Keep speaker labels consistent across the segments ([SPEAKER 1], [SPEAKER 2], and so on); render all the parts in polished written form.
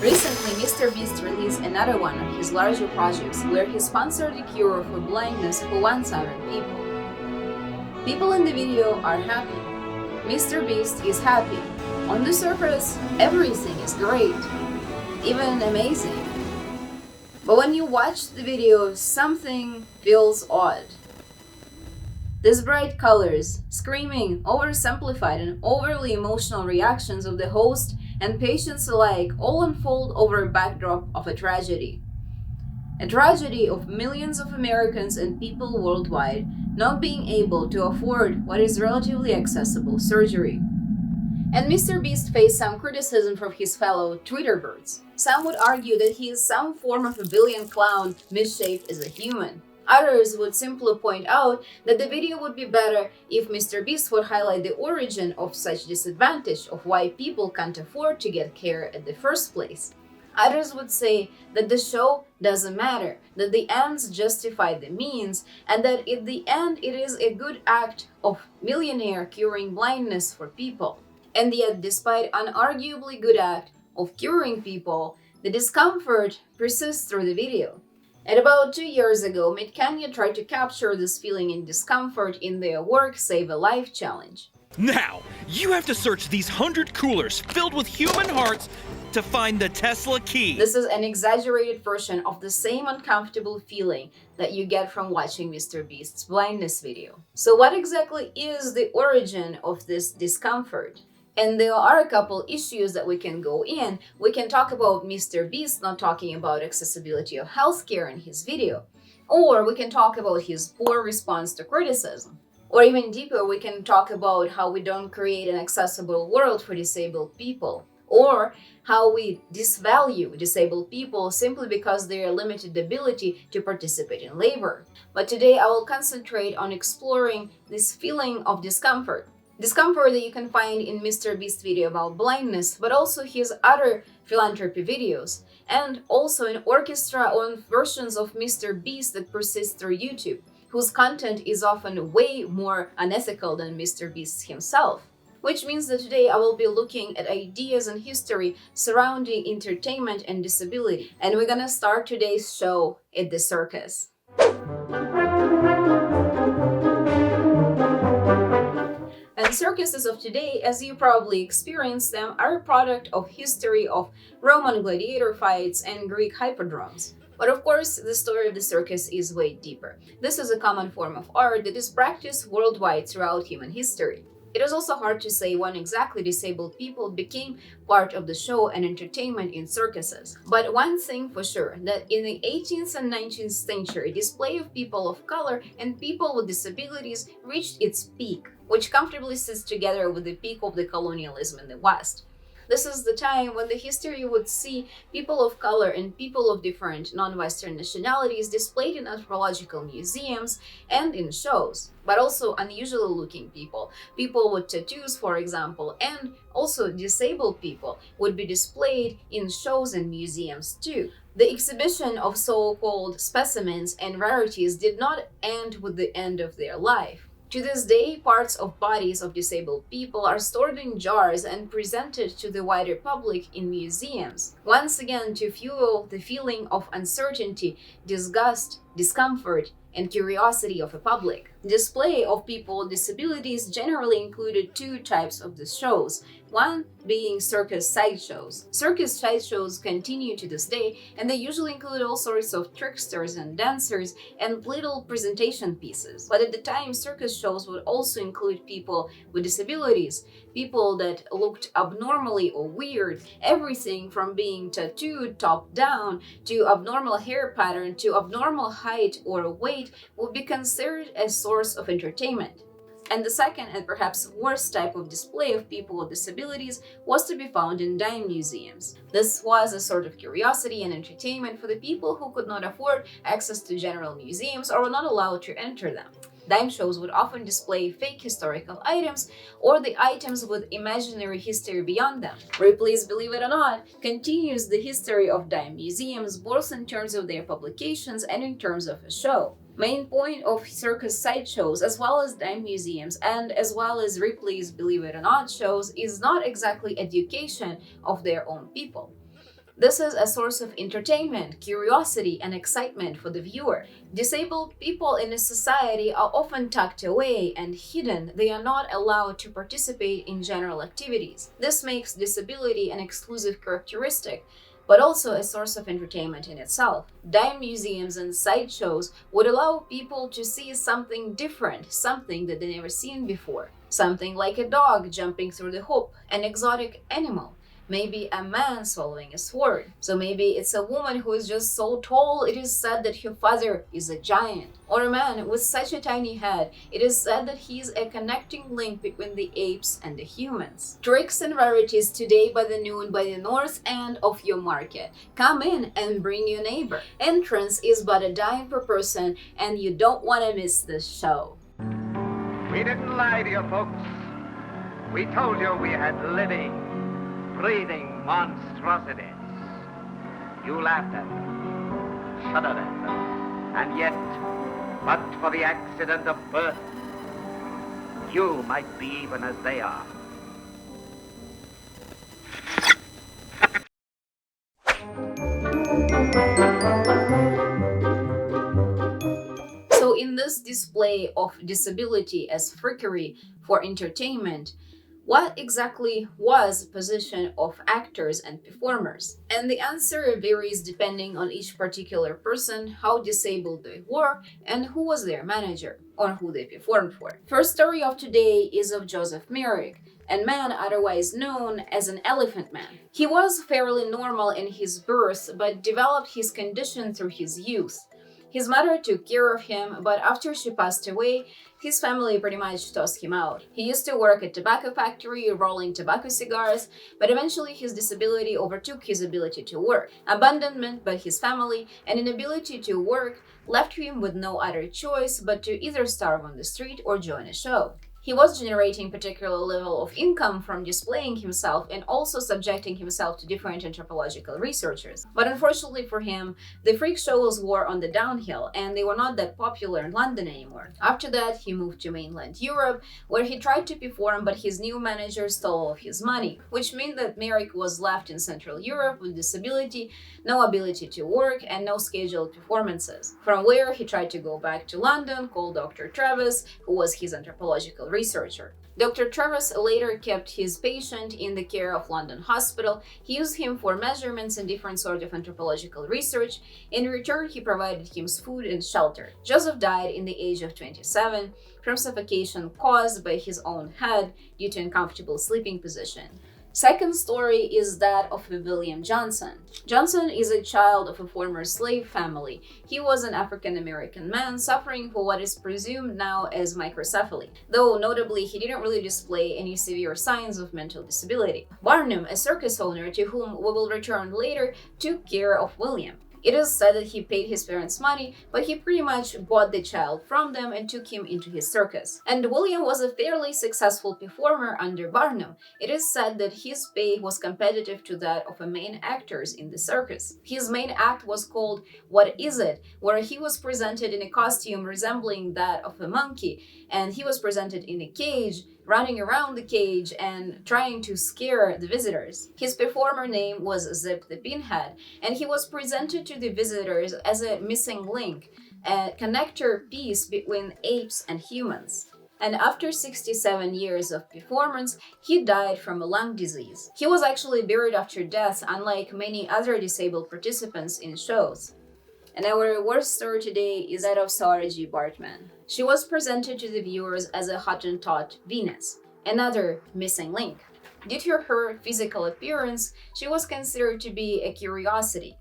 [SPEAKER 1] Recently, Mr. Beast released another one of his larger projects where he sponsored a cure for blindness for 1,000 people. People in the video are happy. Mr. Beast is happy. On the surface, everything is great, even amazing. But when you watch the video, something feels odd. These bright colors, screaming, oversimplified and overly emotional reactions of the host and patients alike all unfold over a backdrop of a tragedy. A tragedy of millions of Americans and people worldwide not being able to afford what is relatively accessible surgery. And Mr. Beast faced some criticism from his fellow Twitterbirds. Some would argue that he is some form of a billion clown misshaped as a human. Others would simply point out that the video would be better if Mr. Beast would highlight the origin of such disadvantage of why people can't afford to get care in the first place. Others would say that the show doesn't matter, that the ends justify the means, and that in the end it is a good act of millionaire curing blindness for people. And yet, despite an arguably good act of curing people, the discomfort persists through the video. And about 2 years ago, Mid-Kenya tried to capture this feeling and discomfort in their Work Save a Life challenge.
[SPEAKER 2] Now, you have to search these 100 coolers filled with human hearts to find the Tesla key.
[SPEAKER 1] This is an exaggerated version of the same uncomfortable feeling that you get from watching Mr. Beast's blindness video. So what exactly is the origin of this discomfort? And there are a couple issues that we can go in. We can talk about Mr. Beast not talking about accessibility of healthcare in his video. Or we can talk about his poor response to criticism. Or even deeper, we can talk about how we don't create an accessible world for disabled people. Or how we disvalue disabled people simply because their limited ability to participate in labor. But today I will concentrate on exploring this feeling of discomfort. Discomfort that you can find in Mr. Beast's video about blindness, but also his other philanthropy videos, and also in orchestra-owned versions of Mr. Beast that persist through YouTube, whose content is often way more unethical than Mr. Beast himself. Which means that today I will be looking at ideas and history surrounding entertainment and disability, and we're gonna start today's show at the circus. And circuses of today, as you probably experienced them, are a product of history of Roman gladiator fights and Greek hippodromes. But of course, the story of the circus is way deeper. This is a common form of art that is practiced worldwide throughout human history. It is also hard to say when exactly disabled people became part of the show and entertainment in circuses. But one thing for sure, that in the 18th and 19th century, display of people of color and people with disabilities reached its peak, which comfortably sits together with the peak of the colonialism in the West. This is the time when the history would see people of color and people of different non-Western nationalities displayed in anthropological museums and in shows, but also unusual looking people, people with tattoos, for example, and also disabled people would be displayed in shows and museums too. The exhibition of so-called specimens and rarities did not end with the end of their life. To this day, parts of bodies of disabled people are stored in jars and presented to the wider public in museums, once again to fuel the feeling of uncertainty, disgust, discomfort, and curiosity of the public. Display of people with disabilities generally included two types of the shows, one being circus sideshows. Circus sideshows continue to this day, and they usually include all sorts of tricksters and dancers and little presentation pieces. But at the time, circus shows would also include people with disabilities, people that looked abnormally or weird, everything from being tattooed top down to abnormal hair pattern to abnormal height or weight would be considered a source of entertainment. And the second and perhaps worst type of display of people with disabilities was to be found in dime museums. This was a sort of curiosity and entertainment for the people who could not afford access to general museums or were not allowed to enter them. Dime shows would often display fake historical items or the items with imaginary history beyond them. Ripley's Believe It or Not continues the history of dime museums both in terms of their publications and in terms of a show. Main point of circus sideshows, as well as dime museums and as well as Ripley's Believe It or Not shows, is not exactly education of their own people. This is a source of entertainment, curiosity, and excitement for the viewer. Disabled people in a society are often tucked away and hidden. They are not allowed to participate in general activities. This makes disability an exclusive characteristic, but also a source of entertainment in itself. Dime museums and sideshows would allow people to see something different, something that they never seen before. Something like a dog jumping through the hoop, an exotic animal. Maybe a man swallowing a sword. So maybe it's a woman who is just so tall it is said that her father is a giant. Or a man with such a tiny head, it is said that he is a connecting link between the apes and the humans. Tricks and rarities today by the noon by the north end of your market. Come in and bring your neighbor. Entrance is but a dime per person and you don't want to miss this show.
[SPEAKER 3] We didn't lie to you folks. We told you we had living, breathing monstrosities. You laughed at them, shuddered at them, and yet, but for the accident of birth, you might be even as they are.
[SPEAKER 1] So in this display of disability as freakery for entertainment, what exactly was the position of actors and performers? And the answer varies depending on each particular person, how disabled they were, and who was their manager, or who they performed for. First story of today is of Joseph Merrick, a man otherwise known as an Elephant Man. He was fairly normal in his birth, but developed his condition through his youth. His mother took care of him, but after she passed away, his family pretty much tossed him out. He used to work at a tobacco factory, rolling tobacco cigars, but eventually his disability overtook his ability to work. Abandonment by his family and inability to work left him with no other choice but to either starve on the street or join a show. He was generating particular level of income from displaying himself and also subjecting himself to different anthropological researchers. But unfortunately for him, the freak shows were on the downhill and they were not that popular in London anymore. After that, he moved to mainland Europe, where he tried to perform, but his new manager stole all of his money, which meant that Merrick was left in Central Europe with disability, no ability to work, and no scheduled performances. From where he tried to go back to London, called Dr. Travis, who was his anthropological researcher. Dr. Travis later kept his patient in the care of London Hospital. He used him for measurements and different sort of anthropological research. In return, he provided him food and shelter. Joseph died in the age of 27 from suffocation caused by his own head due to uncomfortable sleeping position. Second story is that of William Johnson. Johnson is a child of a former slave family. He was an African-American man suffering for what is presumed now as microcephaly, though notably he didn't really display any severe signs of mental disability. Barnum, a circus owner to whom we will return later, took care of William. It is said that he paid his parents money, but he pretty much bought the child from them and took him into his circus. And William was a fairly successful performer under Barnum. It is said that his pay was competitive to that of the main actors in the circus. His main act was called What Is It?, where he was presented in a costume resembling that of a monkey, and he was presented in a cage, running around the cage and trying to scare the visitors. His performer name was Zip the Pinhead, and he was presented to the visitors as a missing link, a connector piece between apes and humans. And after 67 years of performance, he died from a lung disease. He was actually buried after death, unlike many other disabled participants in shows. And our worst story today is that of Sarah G. Bartman. She was presented to the viewers as a Hottentot Venus, another missing link. Due to her physical appearance, she was considered to be a curiosity.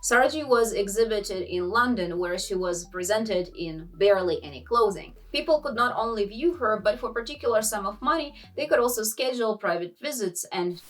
[SPEAKER 1] Sarah G was exhibited in London, where she was presented in barely any clothing. People could not only view her, but for a particular sum of money, they could also schedule private visits and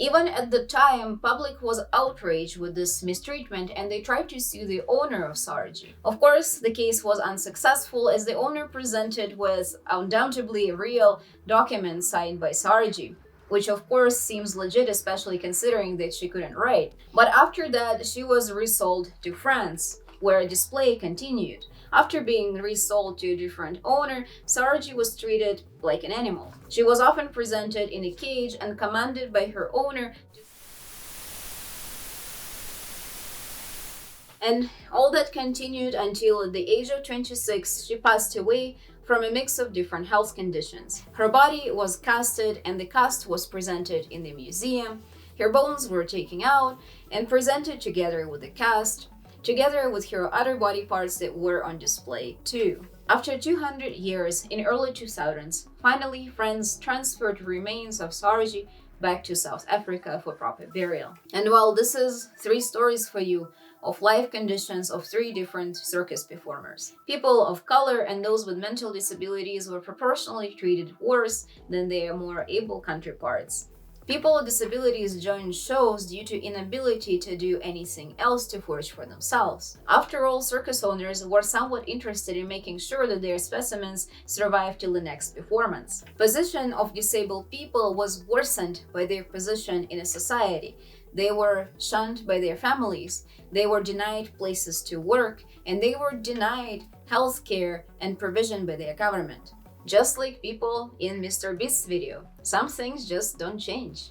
[SPEAKER 1] even at the time, public was outraged with this mistreatment and they tried to sue the owner of Sarah G. Of course, the case was unsuccessful as the owner presented with undoubtedly real documents signed by Sarah G, which of course seems legit, especially considering that she couldn't write. But after that, she was resold to France, where display continued. After being resold to a different owner, Sarji was treated like an animal. She was often presented in a cage and commanded by her owner. And all that continued until at the age of 26, she passed away from a mix of different health conditions. Her body was casted and the cast was presented in the museum. Her bones were taken out and presented together with the cast, together with her other body parts that were on display too. After 200 years, in early 2000s, finally friends transferred remains of Sarji back to South Africa for proper burial. And while this is 3 stories for you of life conditions of 3 different circus performers, people of color and those with mental disabilities were proportionally treated worse than their more able counterparts. People with disabilities joined shows due to inability to do anything else to forage for themselves. After all, circus owners were somewhat interested in making sure that their specimens survived till the next performance. Position of disabled people was worsened by their position in a society. They were shunned by their families, they were denied places to work, and they were denied health care and provision by their government. Just like people in Mr. Beast's video, some things just don't change.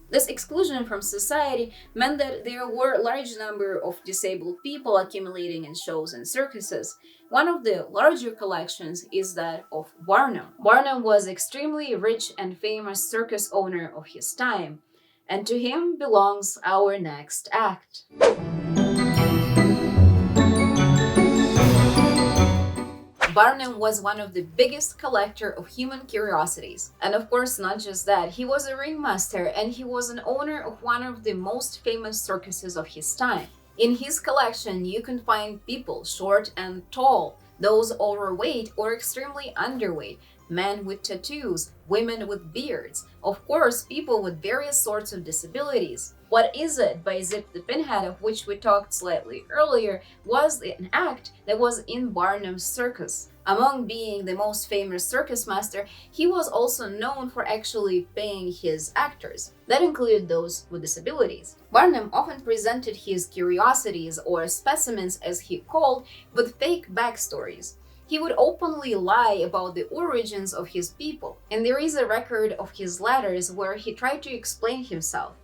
[SPEAKER 1] This exclusion from society meant that there were a large number of disabled people accumulating in shows and circuses. One of the larger collections is that of Barnum. Barnum was extremely rich and famous circus owner of his time, and to him belongs our next act. Barnum was one of the biggest collector of human curiosities. And of course, not just that, he was a ringmaster and he was an owner of one of the most famous circuses of his time. In his collection, you can find people short and tall, those overweight or extremely underweight, men with tattoos, women with beards, of course, people with various sorts of disabilities. What Is It by Zip the Pinhead, of which we talked slightly earlier, was an act that was in Barnum's circus. Among being the most famous circus master, he was also known for actually paying his actors. That included those with disabilities. Barnum often presented his curiosities, or specimens as he called, with fake backstories. He would openly lie about the origins of his people, and there is a record of his letters where he tried to explain himself,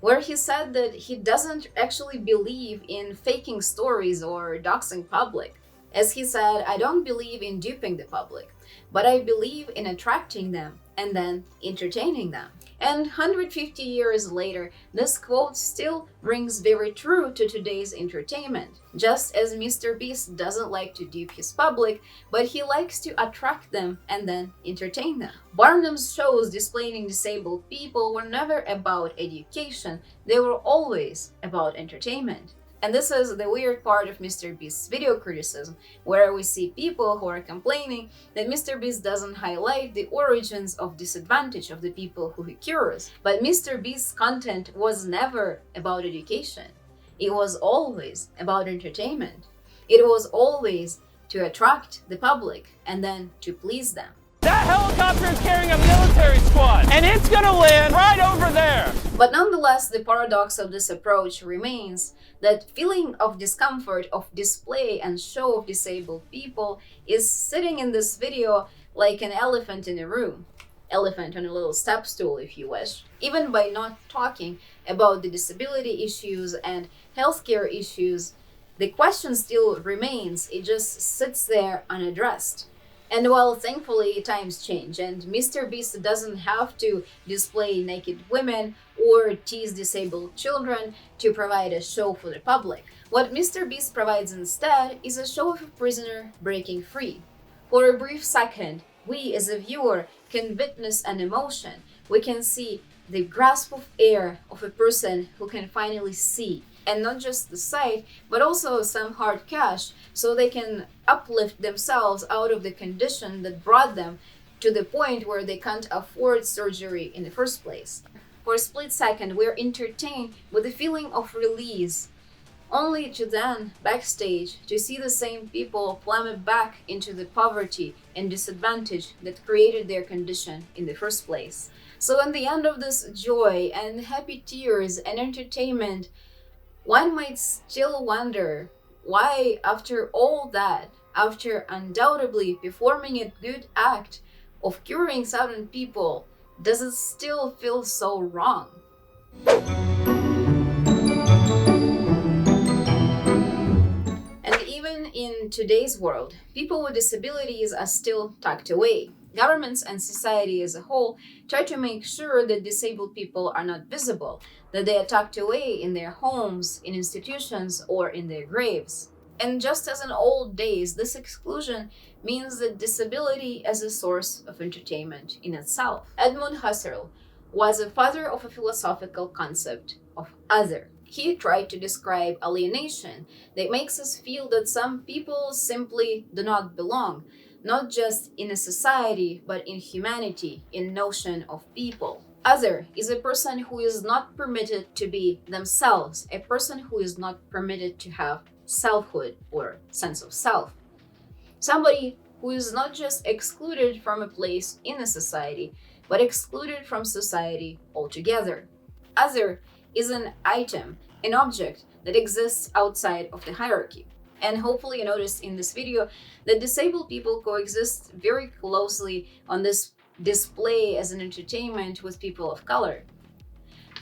[SPEAKER 1] where he said that he doesn't actually believe in faking stories or doxing public. As he said, I don't believe in duping the public, but I believe in attracting them and then entertaining them. And 150 years later, this quote still rings very true to today's entertainment. Just as Mr. Beast doesn't like to dupe his public, but he likes to attract them and then entertain them. Barnum's shows displaying disabled people were never about education, they were always about entertainment. And this is the weird part of Mr. Beast's video criticism, where we see people who are complaining that Mr. Beast doesn't highlight the origins of disadvantage of the people who he cures. But Mr. Beast's content was never about education. It was always about entertainment. It was always to attract the public and then to please them.
[SPEAKER 4] That helicopter is carrying a military squad, and it's gonna land right over there.
[SPEAKER 1] But nonetheless, the paradox of this approach remains that feeling of discomfort of display and show of disabled people is sitting in this video like an elephant in a room. Elephant on a little step stool, if you wish. Even by not talking about the disability issues and healthcare issues, the question still remains. It just sits there unaddressed. And while thankfully times change and Mr. Beast doesn't have to display naked women or tease disabled children to provide a show for the public, what Mr. Beast provides instead is a show of a prisoner breaking free. For a brief second, we as a viewer can witness an emotion. We can see the grasp of air of a person who can finally see. And not just the sight, but also some hard cash, so they can uplift themselves out of the condition that brought them to the point where they can't afford surgery in the first place. For a split second, we're entertained with the feeling of release, only to then, backstage, to see the same people plummet back into the poverty and disadvantage that created their condition in the first place. So in the end of this joy and happy tears and entertainment, one might still wonder why, after all that, after undoubtedly performing a good act of curing certain people, does it still feel so wrong? And even in today's world, people with disabilities are still tucked away. Governments and society as a whole try to make sure that disabled people are not visible, that they are tucked away in their homes, in institutions, or in their graves. And just as in old days, this exclusion means that disability as a source of entertainment in itself. Edmund Husserl was a father of a philosophical concept of other. He tried to describe alienation that makes us feel that some people simply do not belong, not just in a society, but in humanity, in notion of people. Other is a person who is not permitted to be themselves, a person who is not permitted to have selfhood or sense of self. Somebody who is not just excluded from a place in a society, but excluded from society altogether. Other is an item, an object that exists outside of the hierarchy. And hopefully you noticed in this video that disabled people coexist very closely on this display as an entertainment with people of color.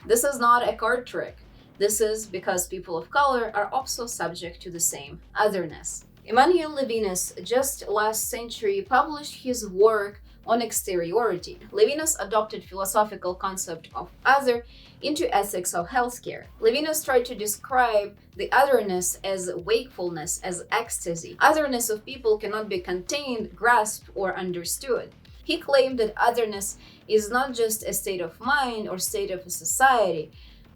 [SPEAKER 1] This is not a card trick. This is because people of color are also subject to the same otherness. Emmanuel Levinas just last century published his work on exteriority. Levinas adopted philosophical concept of other into ethics of healthcare. Levinas tried to describe the otherness as wakefulness, as ecstasy. Otherness of people cannot be contained, grasped, or understood. He claimed that otherness is not just a state of mind or state of a society.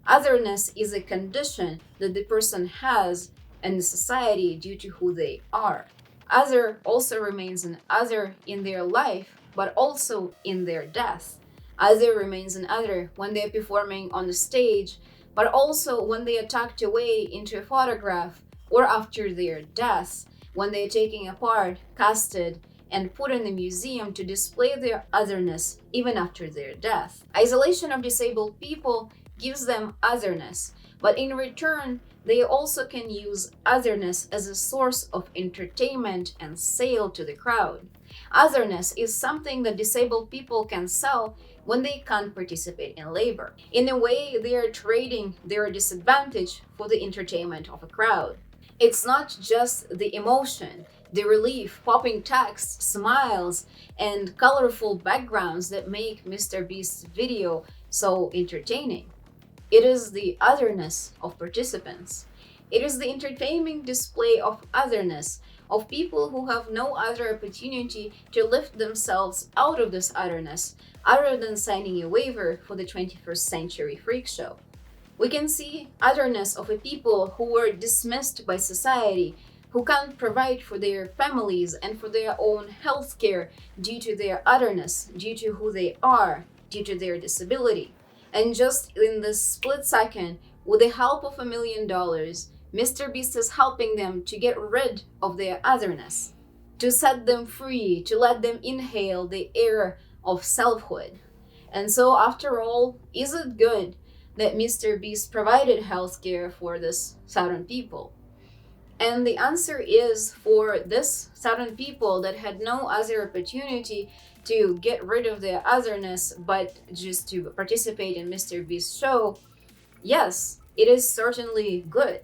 [SPEAKER 1] Otherness is a condition that the person has in the society due to who they are. Other also remains an other in their life, but also in their death. Other remains an other when they are performing on the stage, but also when they are tucked away into a photograph or after their death, when they are taken apart, casted, and put in a museum to display their otherness even after their death. Isolation of disabled people gives them otherness, but in return, they also can use otherness as a source of entertainment and sale to the crowd. Otherness is something that disabled people can sell when they can't participate in labor. In a way, they are trading their disadvantage for the entertainment of a crowd. It's not just the emotion, the relief, popping text, smiles, and colorful backgrounds that make Mr. Beast's video so entertaining. It is the otherness of participants. It is the entertaining display of otherness, of people who have no other opportunity to lift themselves out of this otherness other than signing a waiver for the 21st century freak show. We can see otherness of a people who were dismissed by society, who can't provide for their families and for their own health care due to their otherness, due to who they are, due to their disability. And just in this split second, with the help of $1 million, Mr. Beast is helping them to get rid of their otherness, to set them free, to let them inhale the air of selfhood. And so, after all, is it good that Mr. Beast provided healthcare for this certain people? And the answer is, for this certain people that had no other opportunity to get rid of their otherness but just to participate in Mr. Beast's show, yes, it is certainly good.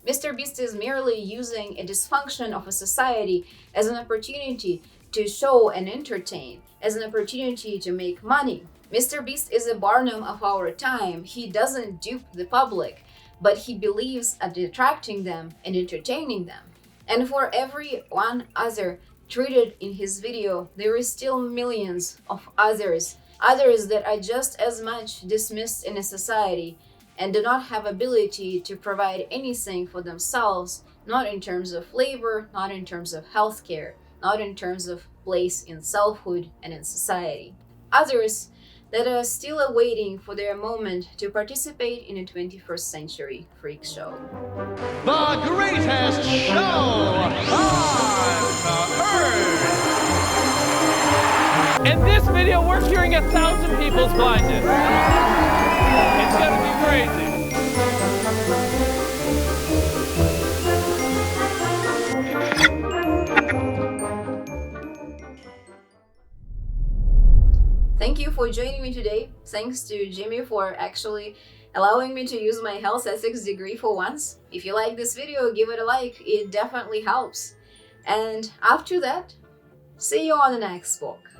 [SPEAKER 1] Mr. Beast is merely using a dysfunction of a society as an opportunity to show and entertain, as an opportunity to make money. Mr. Beast is a Barnum of our time. He doesn't dupe the public, but he believes at attracting them and entertaining them. And for every one other treated in his video, there is still millions of others that are just as much dismissed in a society and do not have ability to provide anything for themselves, not in terms of labor, not in terms of healthcare, not in terms of place in selfhood and in society. Others that are still awaiting for their moment to participate in a 21st century freak show.
[SPEAKER 4] The greatest show on earth! In this video, we're curing 1,000 people's blindness. It's gonna be crazy.
[SPEAKER 1] for joining me today. Thanks to Jimmy for actually allowing me to use my health ethics degree for once. If you like this video, give it a like, it definitely helps. And after that, see you on the next book.